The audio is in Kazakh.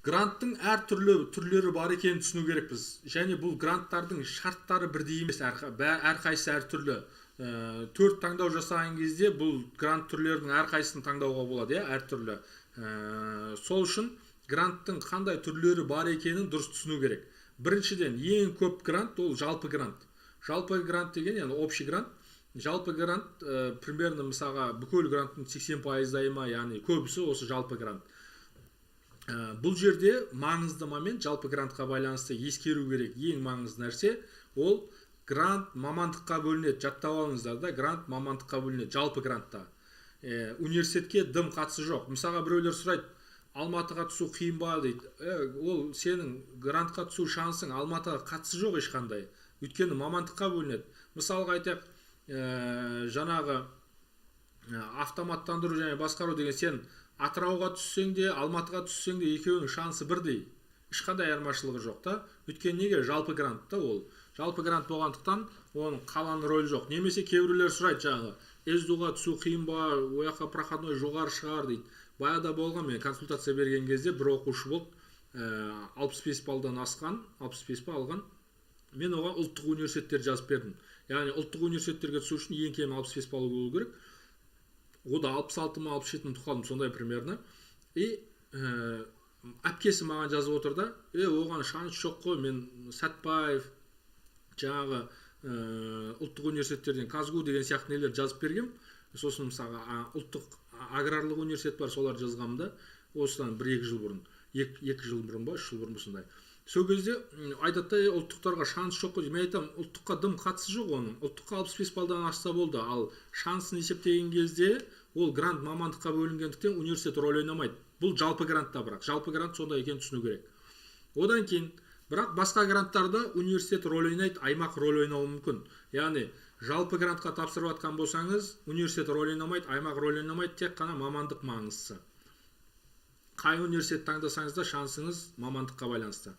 Гранттың түрлері бар екенін түсіну керекпіз. Және бұл гранттардың шарттары бірдей емес, әрқайсысы әртүрлі. Төрт таңдау жасаған кезде бұл грант түрлерінің әрқайсысын таңдауға болады, әртүрлі. Сол үшін гранттың қандай түрлері бар екенін дұрыс түсіну керек. Біріншіден, ең көп грант ол жалпы грант. Жалпы грант деген, яғни общий грант. Жалпы грант примерно мысалға бүкіл гранттың 80% ма, яғни көбісі осы жалпы грант. Бұл жерде маңызды момент, жалпы грантқа байланысты ескеру керек ең маңызды нәрсе, ол грант мамандыққа бөлінеді. Жаттап алыңыздар да, грант мамандыққа бөлінеді жалпы грантта. Университетке дым қатысы жоқ. Мысалға біреулер сұрайды, Алматыға түсу қиын ба дейді. Ол сенің грантқа түсу шансың Алматыға қатысы жоқ ешқандай. Өйткені мамандыққа бөлінеді. Мысалға айтайық, жаңағы автоматтандыру және басқару деген, сен Атырауға түссең де, Алматыға түссең де екеуінің шансы бірдей. Ешқандай айырмашылығы жоқ та. Өйткені неге? Жалпы грант та ол. Жалпы грант болғандықтан оның қаланың рөлі жоқ. Немесе кейбіреулер сұрайды жаңағы, СДУ-ға түсу қиын ба, ояққа проходной жоғары шығар дейді. Баяғыда болған, мен консультация берген кезде бір оқушы болды, 65 балдан асқан, 65 ба алған. Мен оған ұлттық университеттер жазып бердім. Яғни ұлттық университеттерге түсу үшін ең кемі 65 бал болу керек. О да 66 ма 67 тұқалым, сондай примерно. Әпкесі маған жазып отыр да, оған шанс жоқ қой, мен Сәтбаев, жаңағы ұлттық университеттерден Казгу деген сияқты нелер жазып бергем. Сосын мысалға ұлттық аграрлық университет бар, солар жазғам да, осыдан 1-2 жыл бұрын, 2 жыл бұрын ба, 3 жыл бұрын сондай. Сол кезде айтады, ұлттықтарға шанс жоқ қой. Мен айтам, ұлттыққа дым қатысы жоқ оның. Ұлттыққа 65 балдан ашса болды, ал шансын есептеген кезде ол грант мамандыққа бөлінгендіктен университет рөл ойнамайды. Бұл жалпы грантта, бірақ жалпы грант сондай екенін түсіну керек. Одан кейін, бірақ басқа гранттарда университет рөл ойнайды, аймақ рөл ойнауы мүмкін. Яғни жалпы грантқа тапсырып жатқан болсаңыз, университет рөл ойнамайды, аймақ рөл ойнамайды, тек қана мамандық маңыздысы. Қай университет таңдасаңыз да шансыңыз мамандыққа байланысты.